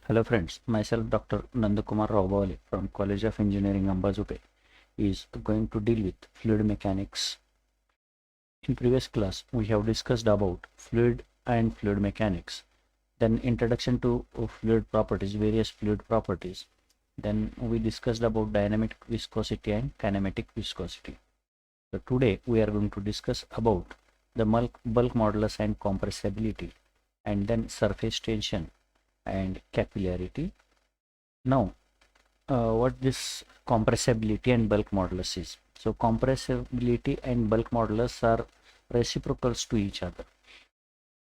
Hello friends, myself Dr. Nandakumar Raubawale from College of Engineering Ambazupe is going to deal with fluid mechanics. In previous class, we have discussed about fluid and fluid mechanics, then introduction to fluid properties, various fluid properties. Then we discussed about dynamic viscosity and kinematic viscosity. So today we are going to discuss about the bulk modulus and compressibility, and then surface tension and capillarity. Now, what this compressibility and bulk modulus is. So compressibility and bulk modulus are reciprocals to each other.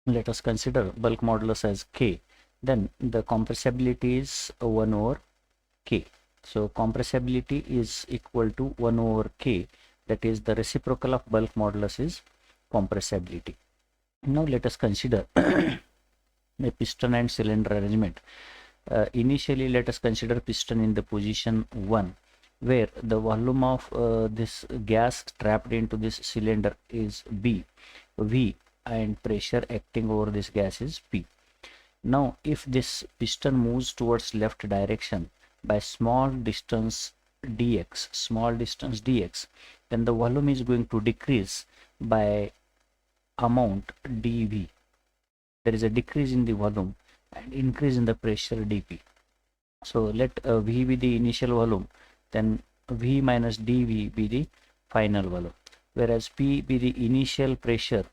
Let us consider bulk modulus as K. Then the compressibility is 1 over K. So compressibility is equal to 1 over K. That is the reciprocal of bulk modulus is compressibility. Now let us consider a piston and cylinder arrangement. Initially, let us consider piston in the position 1, where the volume of this gas trapped into this cylinder is B, V, and pressure acting over this gas is P. Now, if this piston moves towards left direction by small distance dx, then the volume is going to decrease by amount dV. There is a decrease in the volume and increase in the pressure dP. So let V be the initial volume, then V minus dV be the final volume, whereas P be the initial pressure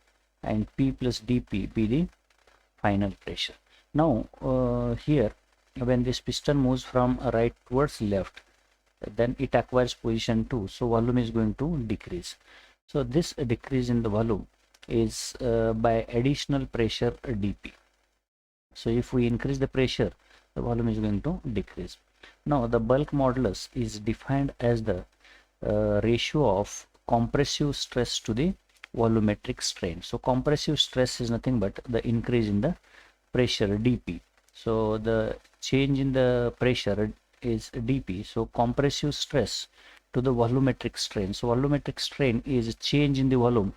and P plus dP be the final pressure. Now here, when this piston moves from right towards left, then it acquires position 2, so volume is going to decrease. So this decrease in the volume is by additional pressure dP. So if we increase the pressure, the volume is going to decrease. Now the bulk modulus is defined as the ratio of compressive stress to the volumetric strain. So compressive stress is nothing but the increase in the pressure dP. So the change in the pressure is dP. So compressive stress to the volumetric strain. So volumetric strain is change in the volume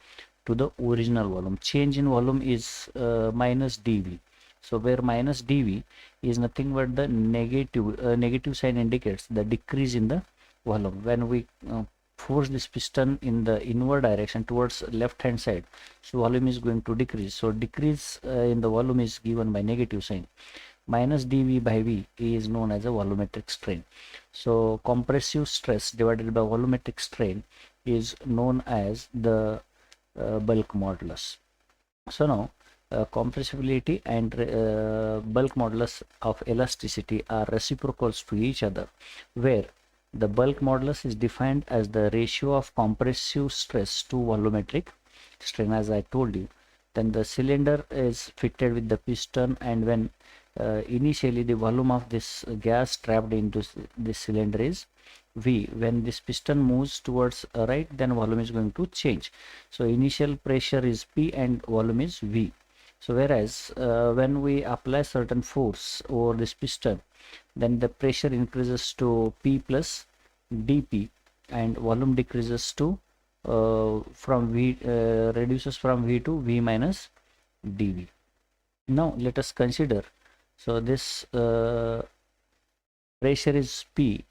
to the original volume. Change in volume is minus dV. So where minus dV is nothing but the negative sign indicates the decrease in the volume. When we force this piston in the inward direction towards left hand side, so volume is going to decrease. So decrease in the volume is given by negative sign. Minus dV by V is known as a volumetric strain. So compressive stress divided by volumetric strain is known as the bulk modulus. So now compressibility and bulk modulus of elasticity are reciprocals to each other, where the bulk modulus is defined as the ratio of compressive stress to volumetric strain, as I told you. Then the cylinder is fitted with the piston, and when initially the volume of this gas trapped into this cylinder is V. When this piston moves towards right, then volume is going to change. So initial pressure is P and volume is V. So whereas when we apply certain force over this piston, then the pressure increases to P plus dP and volume decreases to from V reduces from V to V minus dV. Now let us consider, so this pressure is P,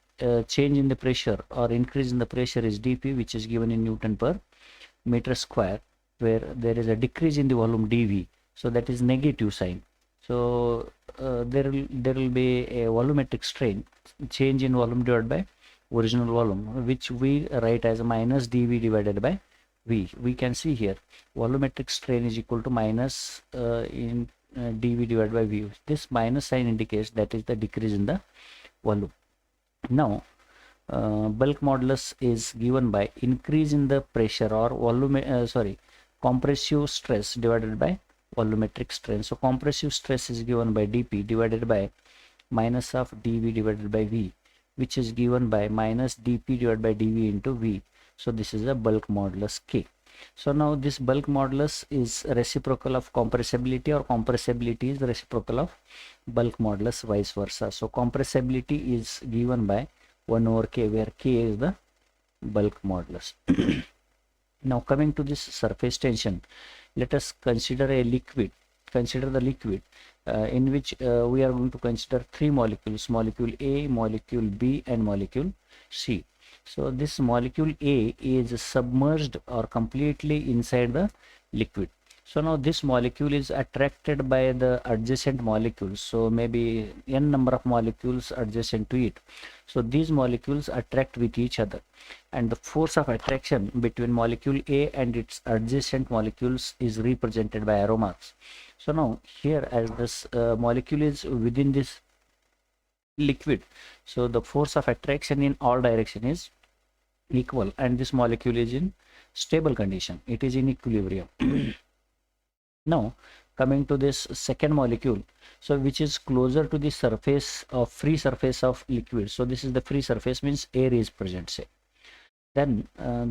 change in the pressure or increase in the pressure is dP, which is given in Newton per meter square, where there is a decrease in the volume dV, so that is negative sign. So there will be a volumetric strain, change in volume divided by original volume, which we write as minus dV divided by V. We can see here volumetric strain is equal to minus in dV divided by V. This minus sign indicates that is the decrease in the volume. Now bulk modulus is given by increase in the pressure or volume compressive stress divided by volumetric strain. So compressive stress is given by dP divided by minus of dV divided by V, which is given by minus dP divided by dV into V. So this is a bulk modulus K. So now this bulk modulus is reciprocal of compressibility, or compressibility is reciprocal of bulk modulus, vice versa. So compressibility is given by 1 over K, where K is the bulk modulus. Now coming to this surface tension, let us consider a liquid consider the liquid in which we are going to consider three molecules: molecule A, molecule B, and molecule C. So this molecule A is submerged or completely inside the liquid. So now this molecule is attracted by the adjacent molecules. So maybe n number of molecules adjacent to it. So these molecules attract with each other, and the force of attraction between molecule A and its adjacent molecules is represented by arrow marks. So now here, as this molecule is within this liquid, so the force of attraction in all direction is equal, and this molecule is in stable condition, it is in equilibrium. Now coming to this second molecule, so which is closer to the surface of free surface of liquid. So this is the free surface, means air is present, say. Then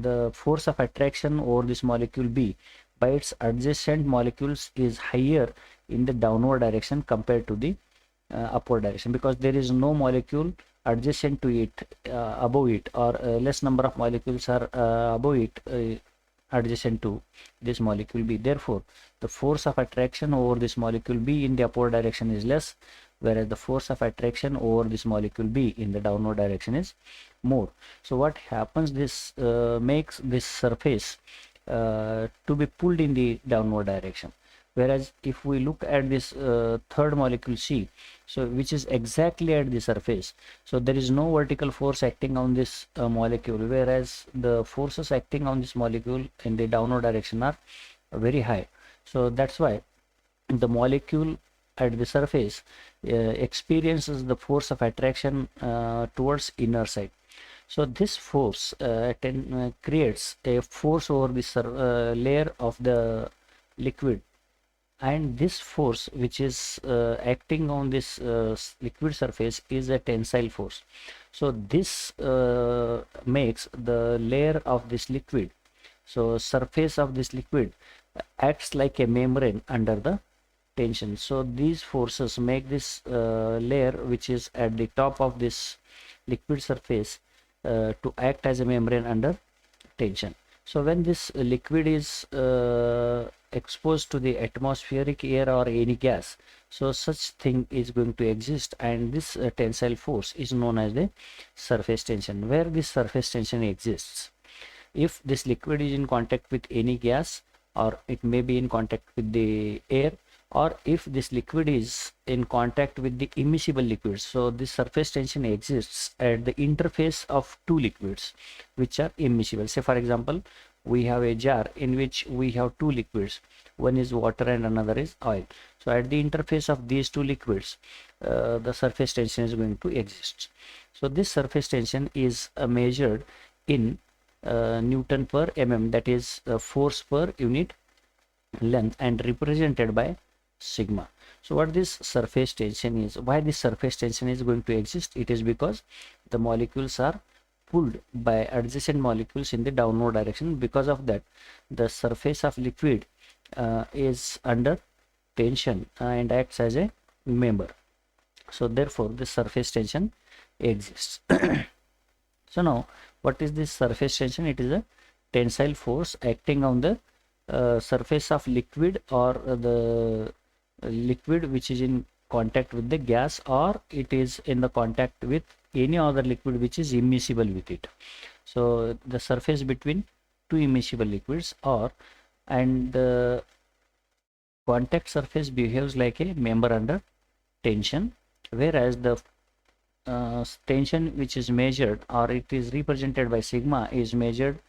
the force of attraction over this molecule B by its adjacent molecules is higher in the downward direction compared to the upward direction, because there is no molecule adjacent to it, above it, or less number of molecules are above it, adjacent to this molecule B. Therefore the force of attraction over this molecule B in the upward direction is less, whereas the force of attraction over this molecule B in the downward direction is more. So what happens, this makes this surface to be pulled in the downward direction. Whereas if we look at this third molecule C, so which is exactly at the surface, so there is no vertical force acting on this molecule, whereas the forces acting on this molecule in the downward direction are very high. So that's why the molecule at the surface experiences the force of attraction towards inner side. So this force creates a force over this layer of the liquid, and this force which is acting on this liquid surface is a tensile force. So this makes the layer of this liquid, so surface of this liquid acts like a membrane under the tension. So these forces make this layer which is at the top of this liquid surface to act as a membrane under tension. So when this liquid is exposed to the atmospheric air or any gas, so such thing is going to exist, and this tensile force is known as the surface tension. Where this surface tension exists, if this liquid is in contact with any gas, or it may be in contact with the air, or if this liquid is in contact with the immiscible liquids, so this surface tension exists at the interface of two liquids which are immiscible. Say for example, we have a jar in which we have two liquids, one is water and another is oil. So at the interface of these two liquids, the surface tension is going to exist. So this surface tension is measured in Newton per mm, that is force per unit length, and represented by sigma. So what this surface tension is, why this surface tension is going to exist, it is because the molecules are pulled by adjacent molecules in the downward direction. Because of that, the surface of liquid is under tension and acts as a member. So therefore this surface tension exists. So now what is this surface tension? It is a tensile force acting on the surface of liquid, or the liquid which is in contact with the gas, or it is in the contact with any other liquid which is immiscible with it. So the surface between two immiscible liquids, and the contact surface behaves like a member under tension, whereas the tension which is measured, or it is represented by sigma, is measured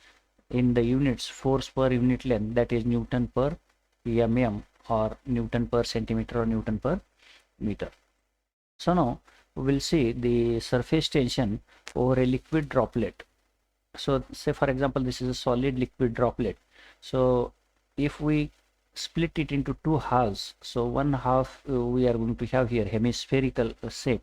in the units force per unit length, that is Newton per mm, or Newton per centimeter, or Newton per meter. So now we will see the surface tension over a liquid droplet. So say for example, this is a solid liquid droplet. So if we split it into two halves, so one half we are going to have here hemispherical shape.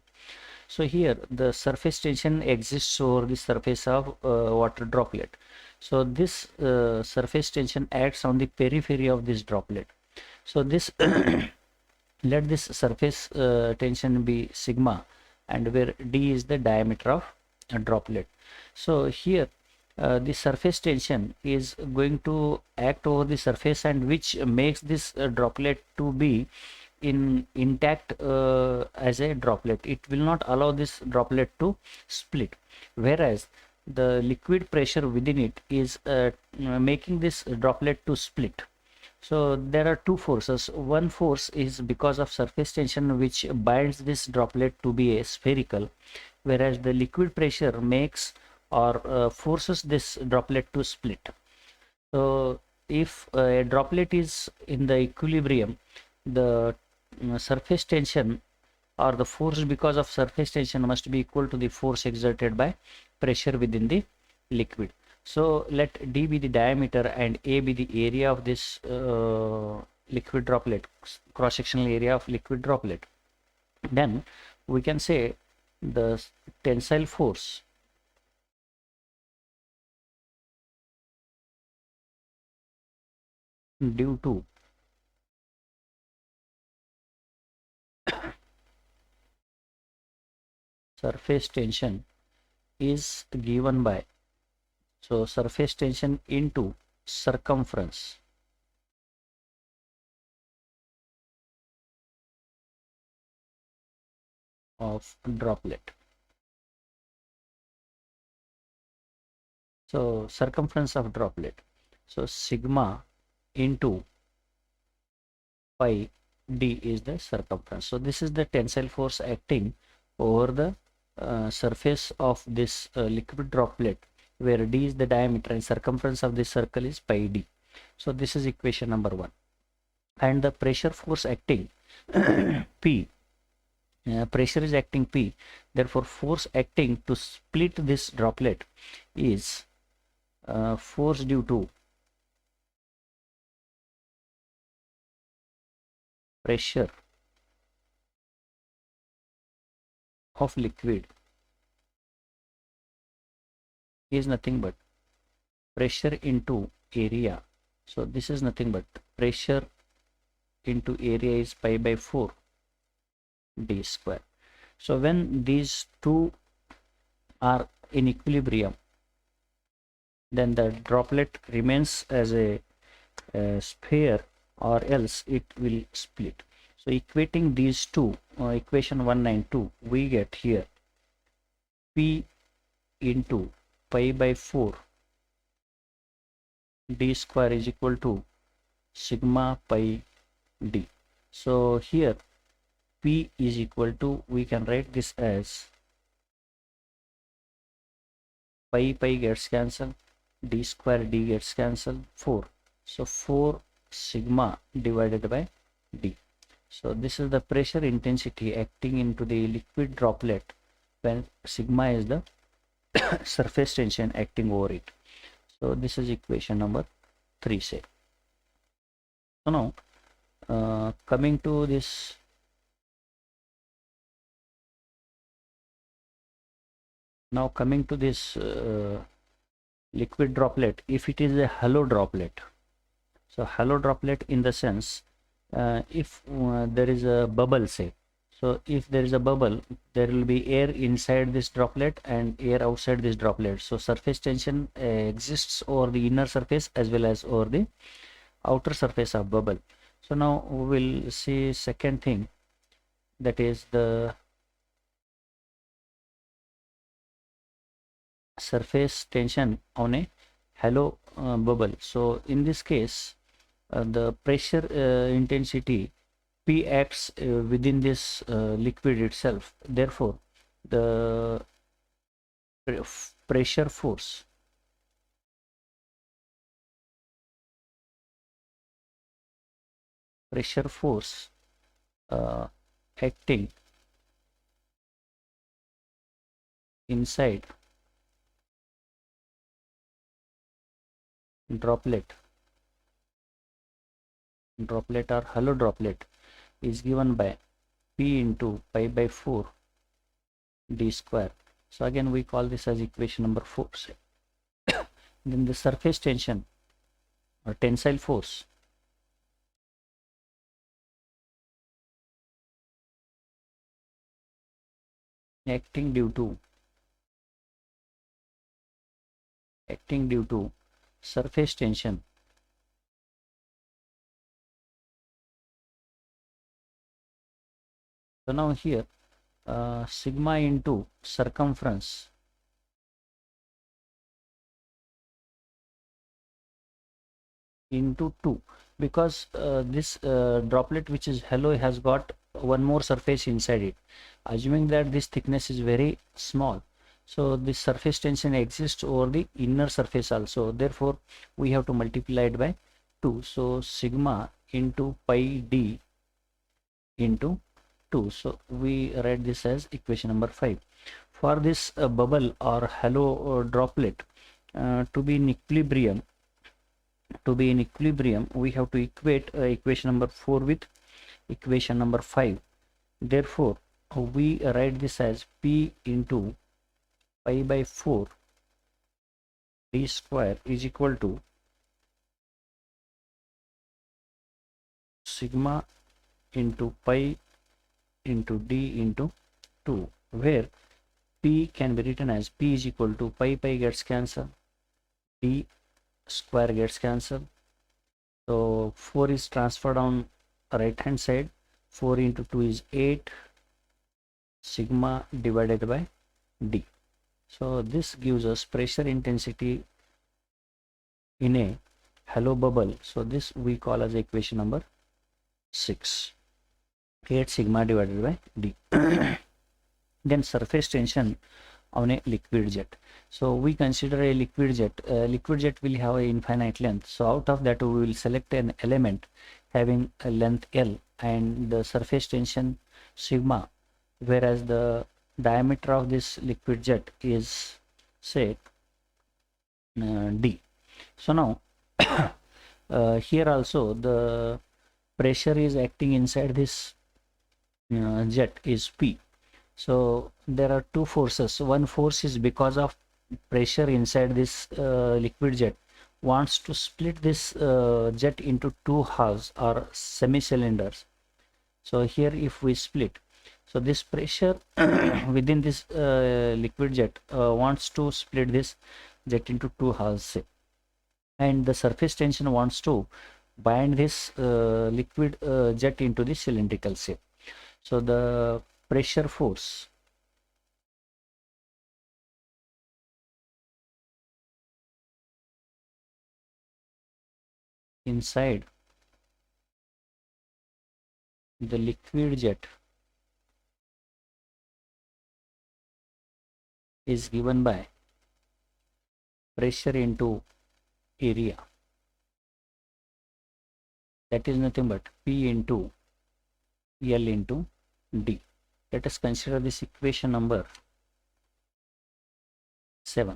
So here the surface tension exists over the surface of water droplet. So this surface tension acts on the periphery of this droplet. So this let this surface tension be sigma, and where d is the diameter of a droplet. So here the surface tension is going to act over the surface, and which makes this droplet to be in intact as a droplet. It will not allow this droplet to split, whereas the liquid pressure within it is making this droplet to split. So there are two forces. One force is because of surface tension, which binds this droplet to be a spherical, whereas the liquid pressure makes or forces this droplet to split. So if a droplet is in the equilibrium, the surface tension or the force because of surface tension must be equal to the force exerted by pressure within the liquid. So let D be the diameter and A be the area of this liquid droplet, cross-sectional area of liquid droplet. Then we can say the tensile force due to surface tension is given by, so surface tension into circumference of droplet. So circumference of droplet, so sigma into pi d is the circumference. So this is the tensile force acting over the surface of this liquid droplet, where d is the diameter and circumference of this circle is pi d. So this is equation number 1. And the pressure force acting P, pressure is acting P, therefore force acting to split this droplet is force due to pressure of liquid is nothing but pressure into area. So this is nothing but pressure into area is pi by 4 d square. So when these two are in equilibrium, then the droplet remains as a sphere, or else it will split. So equating these two, equation 192, we get here P into pi by 4 d square is equal to sigma pi d. So here P is equal to, we can write this as pi gets cancelled, d square d gets cancelled, 4. So 4 sigma divided by d. So this is the pressure intensity acting into the liquid droplet when sigma is the surface tension acting over it. So this is equation number 3, say. So now coming to this liquid droplet, if it is a hollow droplet. So hollow droplet in the sense, if there is a bubble, say, so if there is a bubble, there will be air inside this droplet and air outside this droplet. So surface tension exists over the inner surface as well as over the outer surface of bubble. So now we will see second thing, that is the surface tension on a hollow bubble. So in this case, the pressure intensity P acts within this liquid itself. Therefore, the pressure force uh, acting inside droplet or hollow droplet is given by P into pi by 4 d square. So again we call this as equation number 4. Then the surface tension or tensile force acting due to acting due to surface tension so now here sigma into circumference into 2 because this droplet which is halo has got one more surface inside it, assuming that this thickness is very small, so this surface tension exists over the inner surface also, therefore we have to multiply it by 2. So sigma into pi d into 2, so we write this as equation number 5. For this bubble or halo droplet to be in equilibrium, we have to equate equation number 4 with equation number 5. Therefore we write this as p into pi by 4 d square is equal to sigma into pi into d into 2, where p can be written as p is equal to pi gets cancelled, d square gets cancelled, so 4 is transferred on right hand side, 4 into 2 is 8 sigma divided by d. So this gives us pressure intensity in a halo bubble, so this we call as equation number 6, 8 sigma divided by d. Then surface tension on a liquid jet. So we consider a liquid jet. Liquid jet will have an infinite length, so out of that we will select an element having a length L and the surface tension sigma, whereas the diameter of this liquid jet is say d. So now here also the pressure is acting inside this jet is P. So there are two forces. One force is because of pressure inside this liquid jet wants to split this jet into two halves or semi-cylinders. So here if we split, so this pressure within this liquid jet wants to split this jet into two halves, and the surface tension wants to bind this liquid jet into the cylindrical shape. So the pressure force inside the liquid jet is given by pressure into area, that is nothing but P into L into D. Let us consider this equation number 7.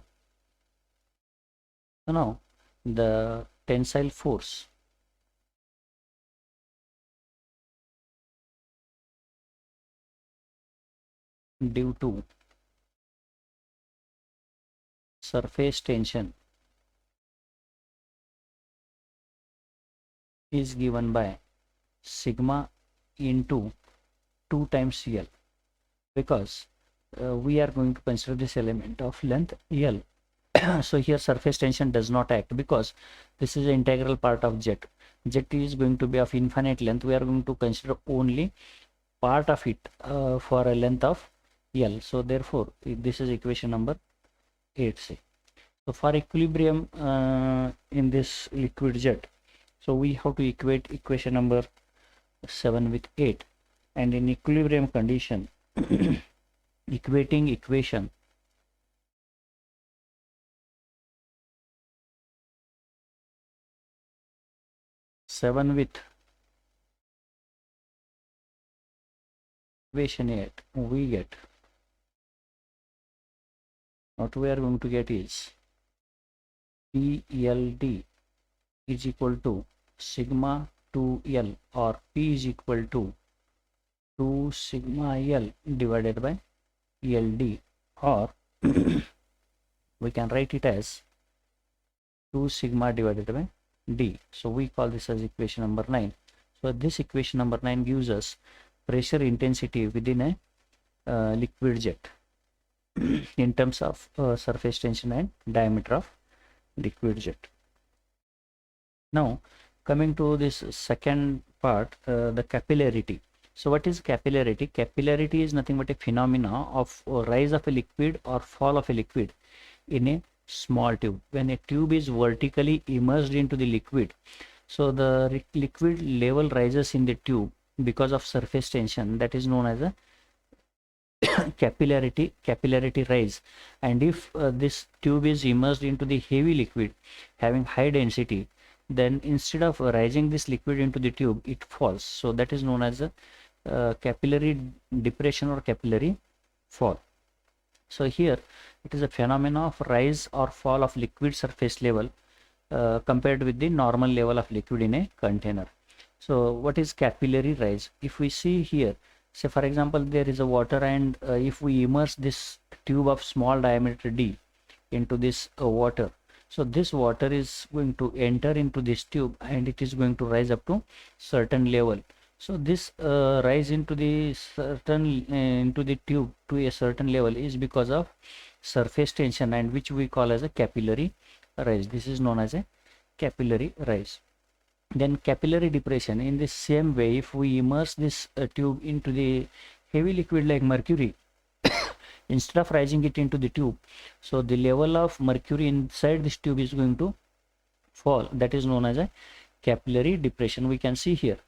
So now the tensile force due to surface tension is given by sigma into 2 times L, because we are going to consider this element of length L. So here surface tension does not act because this is an integral part of jet. Jet is going to be of infinite length. We are going to consider only part of it for a length of L. So therefore this is equation number 8c. So for equilibrium in this liquid jet, so we have to equate equation number 7 with 8, and in equilibrium condition equating equation 7 with equation 8, we get what we are going to get is PLD is equal to sigma 2L, or P is equal to 2 sigma L divided by LD, or we can write it as 2 sigma divided by D. So we call this as equation number 9. So this equation number 9 gives us pressure intensity within a liquid jet in terms of surface tension and diameter of liquid jet. Now coming to this second part, the capillarity. So what is capillarity? Capillarity is nothing but a phenomena of rise of a liquid or fall of a liquid in a small tube. When a tube is vertically immersed into the liquid, so the liquid level rises in the tube because of surface tension, that is known as a capillarity rise. And if this tube is immersed into the heavy liquid having high density, then instead of rising this liquid into the tube, it falls. So that is known as a capillary depression or capillary fall. So here it is a phenomena of rise or fall of liquid surface level compared with the normal level of liquid in a container. So what is capillary rise? If we see here, say for example there is a water, and if we immerse this tube of small diameter d into this water, so this water is going to enter into this tube and it is going to rise up to certain level. So this rise into the tube to a certain level is because of surface tension, and which we call as a capillary rise. This is known as a capillary rise. Then capillary depression. In the same way, if we immerse this tube into the heavy liquid like mercury, instead of rising it into the tube, so the level of mercury inside this tube is going to fall. That is known as a capillary depression. We can see here,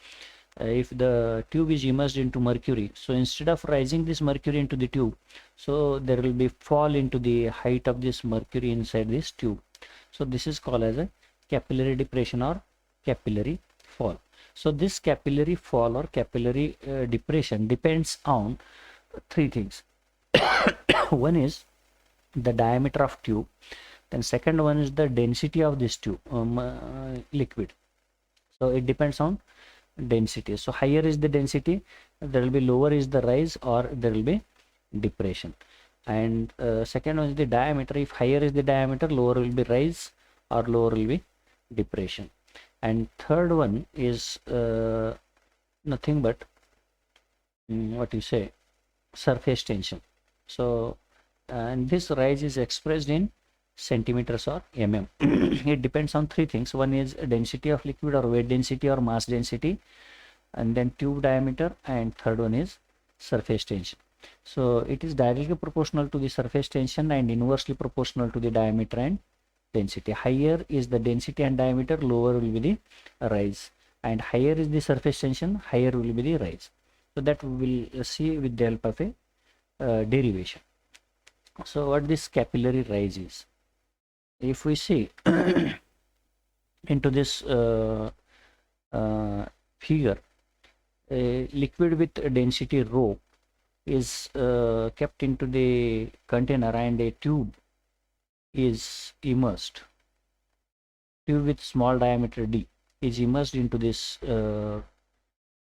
if the tube is immersed into mercury, so instead of rising this mercury into the tube, so there will be fall into the height of this mercury inside this tube. So this is called as a capillary depression or capillary fall. So this capillary fall or capillary depression depends on three things. One is the diameter of tube, then second one is the density of this tube liquid. So it depends on density. So higher is the density, there will be lower is the rise or there will be depression. And second one is the diameter. If higher is the diameter, lower will be rise or lower will be depression. And third one is nothing but what you say, surface tension. So and this rise is expressed in centimeters or mm. It depends on three things. One is density of liquid or weight density or mass density, and then tube diameter, and third one is surface tension. So it is directly proportional to the surface tension and inversely proportional to the diameter and density. Higher is the density and diameter, lower will be the rise, and higher is the surface tension, higher will be the rise. So that we will see with the help of a derivation. So what this capillary rise is, if we see into this figure, a liquid with density rho is kept into the container and a tube is immersed. Tube with small diameter d is immersed into this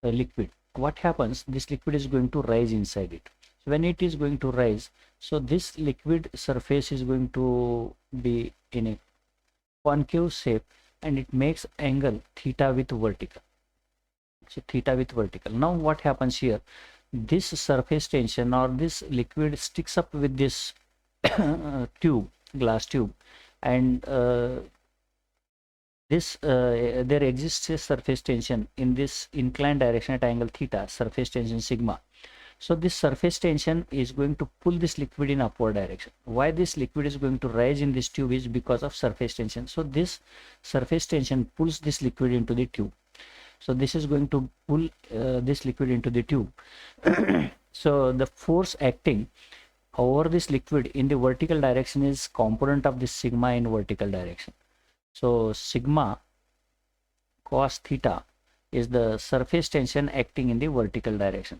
liquid. What happens? This liquid is going to rise inside it. So when it is going to rise, so this liquid surface is going to be in a concave shape, and it makes angle theta with vertical. So theta with vertical. Now what happens here? This surface tension or this liquid sticks up with this tube, glass tube, and there exists a surface tension in this inclined direction at angle theta, surface tension sigma. So this surface tension is going to pull this liquid in upward direction. Why this liquid is going to rise in this tube is because of surface tension. So this surface tension pulls this liquid into the tube. So this is going to pull this liquid into the tube. So the force acting over this liquid in the vertical direction is component of this sigma in vertical direction. So sigma cos theta is the surface tension acting in the vertical direction.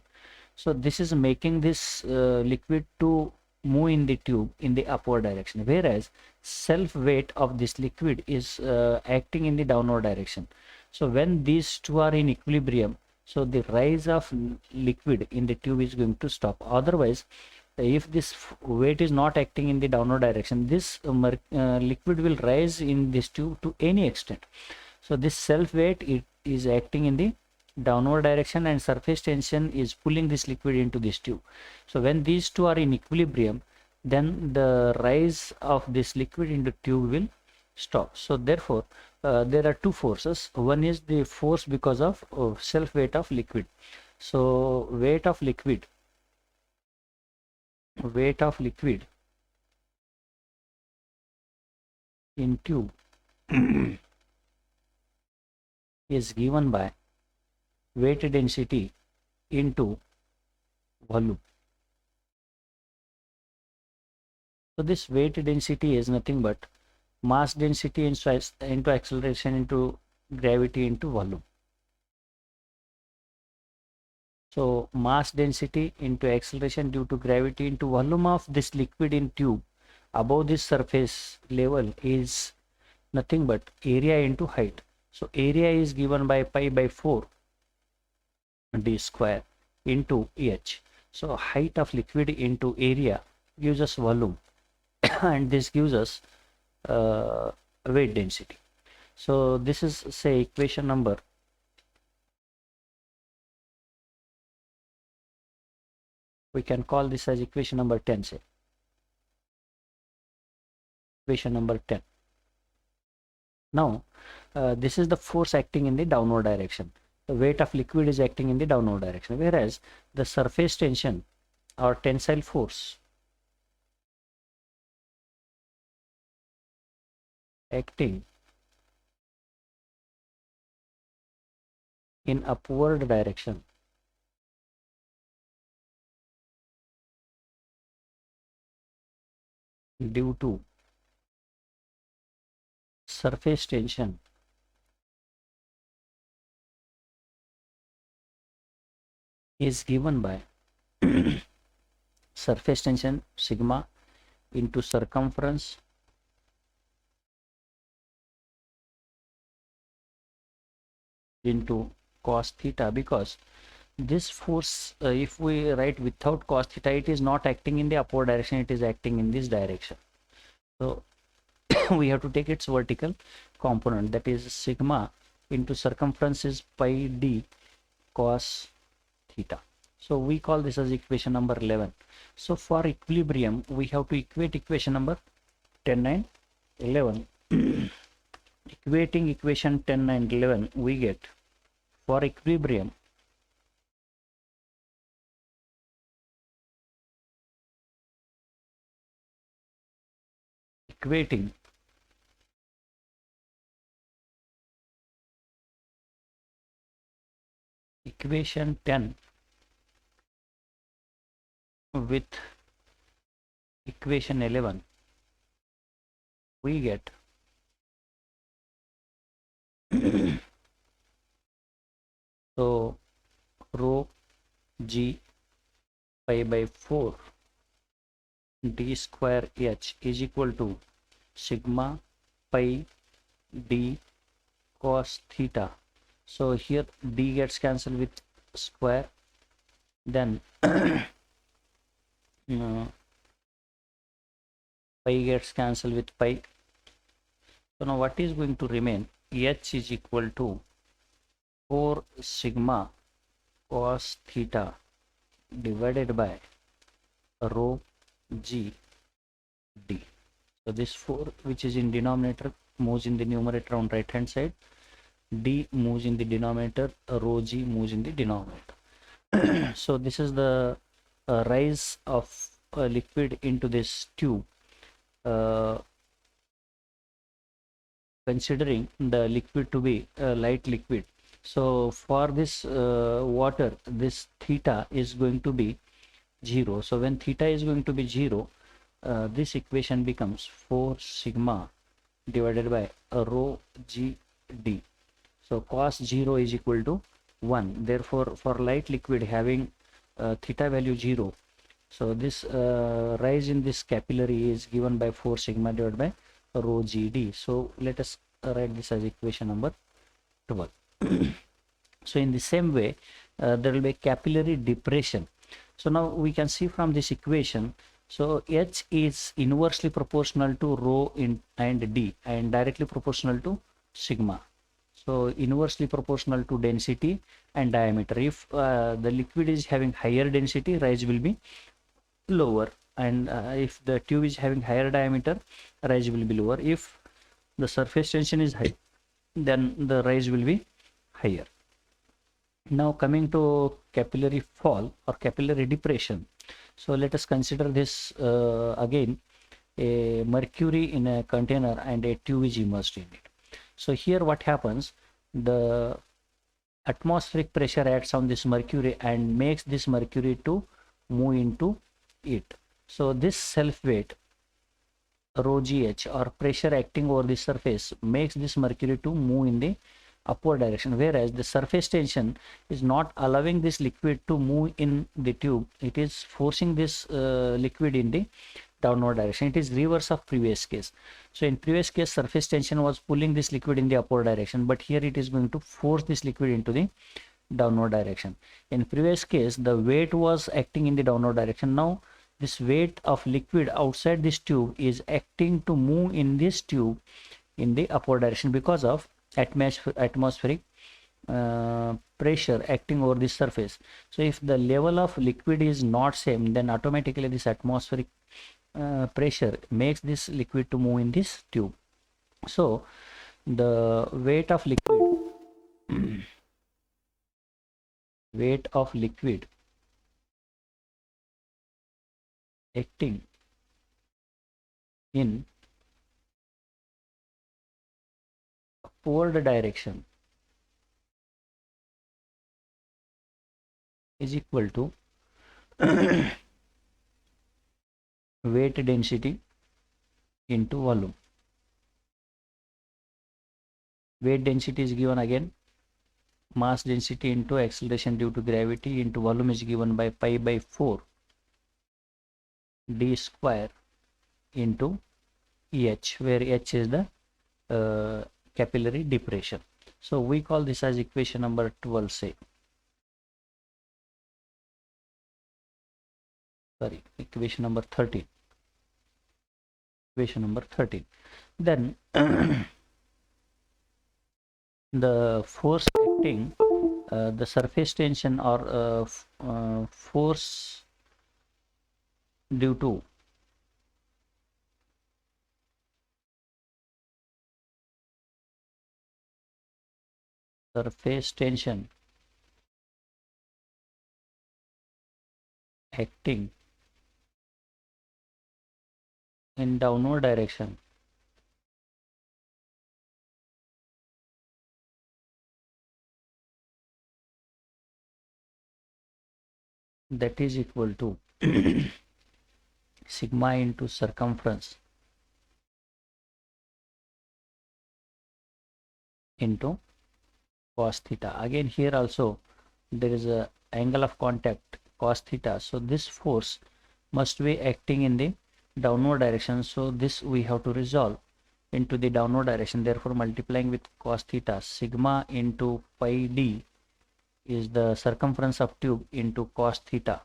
So this is making this liquid to move in the tube in the upward direction, whereas self weight of this liquid is acting in the downward direction. So when these two are in equilibrium, so the rise of liquid in the tube is going to stop. Otherwise, if this weight is not acting in the downward direction, this liquid will rise in this tube to any extent. So this self weight, it is acting in the downward direction, and surface tension is pulling this liquid into this tube. So when these two are in equilibrium, then the rise of this liquid into tube will stop. So therefore there are two forces. One is the force because of self weight of liquid. So weight of liquid in tube is given by weight density into volume. So this weight density is nothing but mass density into acceleration into gravity into volume. So mass density into acceleration due to gravity into volume of this liquid in tube above this surface level is nothing but area into height. So area is given by pi by 4 d square into h. So height of liquid into area gives us volume and this gives us weight density. So this is, say, equation number, we can call this as equation number 10, say equation number 10. Now this is the force acting in the downward direction. The weight of liquid is acting in the downward direction, whereas the surface tension or tensile force acting in upward direction due to surface tension is given by surface tension sigma into circumference into cos theta, because this force, if we write without cos theta, it is not acting in the upward direction, it is acting in this direction. So we have to take its vertical component, that is sigma into circumference is pi d cos theta. So we call this as equation number 11. So for equilibrium we have to equate equation number 10 and 11. Equating equation 10 and 11, we get for equilibrium equating equation 10 with equation 11, we get so rho g pi by 4 d square h is equal to sigma pi d cos theta. So here d gets cancelled with square, then pi gets cancelled with pi. So now what is going to remain? H is equal to 4 sigma cos theta divided by rho g d. So this 4 which is in denominator moves in the numerator on right hand side, d moves in the denominator, rho g moves in the denominator. So this is the rise of liquid into this tube, considering the liquid to be a light liquid. So for this water, this theta is going to be 0. So when theta is going to be 0, this equation becomes 4 sigma divided by rho g d. So cos 0 is equal to 1. Therefore for light liquid having theta value 0, so this rise in this capillary is given by 4 sigma divided by rho g d. So let us write this as equation number 12. So in the same way there will be capillary depression. So now we can see from this equation, so h is inversely proportional to rho and d and directly proportional to sigma. So inversely proportional to density and diameter. If the liquid is having higher density, rise will be lower, and if the tube is having higher diameter, rise will be lower. If the surface tension is high, then the rise will be higher. Now coming to capillary fall or capillary depression. So let us consider this again, a mercury in a container and a tube is immersed in it. So here what happens, the atmospheric pressure acts on this mercury and makes this mercury to move into it. So this self weight rho gh or pressure acting over the surface makes this mercury to move in the upward direction, whereas the surface tension is not allowing this liquid to move in the tube. It is forcing this liquid in the downward direction. It is reverse of previous case. So in previous case, surface tension was pulling this liquid in the upward direction, but here it is going to force this liquid into the downward direction. In previous case, the weight was acting in the downward direction. Now this weight of liquid outside this tube is acting to move in this tube in the upward direction because of atmospheric pressure acting over the surface. So if the level of liquid is not same, then automatically this atmospheric pressure makes this liquid to move in this tube. So the weight of liquid weight of liquid acting in upward direction is equal to weight density into volume. Weight density is given again, mass density into acceleration due to gravity into volume is given by pi by 4 d square into h, where h is the capillary depression. So we call this as equation number 12, say. Sorry, equation number 13. Equation number 13. Then the force acting, the surface tension or force due to surface tension acting in downward direction that is equal to sigma into circumference into cos theta. Again here also there is a angle of contact cos theta, so this force must be acting in the downward direction, so this we have to resolve into the downward direction. Therefore multiplying with cos theta, sigma into pi d is the circumference of tube into cos theta,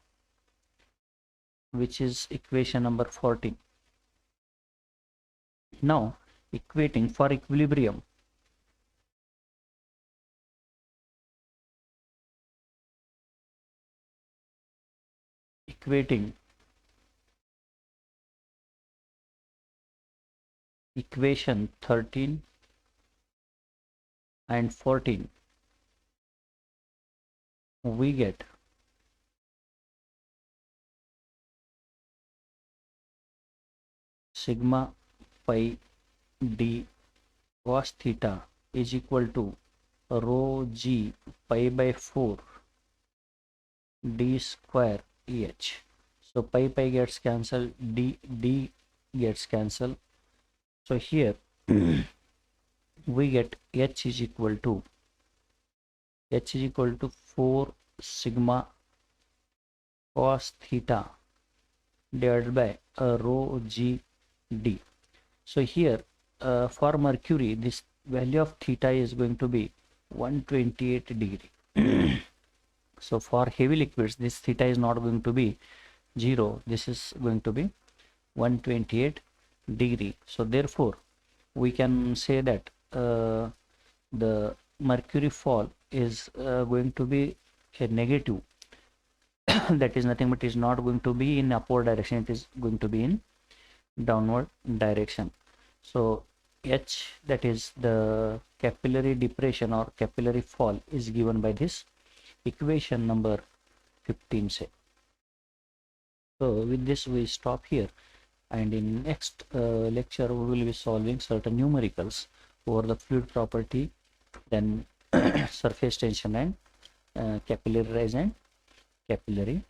which is equation number 14. Now equating for equilibrium, equating equation 13 and 14, we get sigma pi d cos theta is equal to rho g pi by 4 d square eh. So pi gets cancelled, d gets cancelled. So here we get h is equal to 4 sigma cos theta divided by rho g d. So here for mercury this value of theta is going to be 128 degree. So for heavy liquids this theta is not going to be 0, this is going to be 128 degree. So therefore we can say that the mercury fall is going to be a negative. That is nothing but is not going to be in upward direction, it is going to be in downward direction. So H, that is the capillary depression or capillary fall, is given by this equation number 15 say. So with this we stop here, and in next lecture we will be solving certain numericals over the fluid property, then surface tension and capillary rise and capillary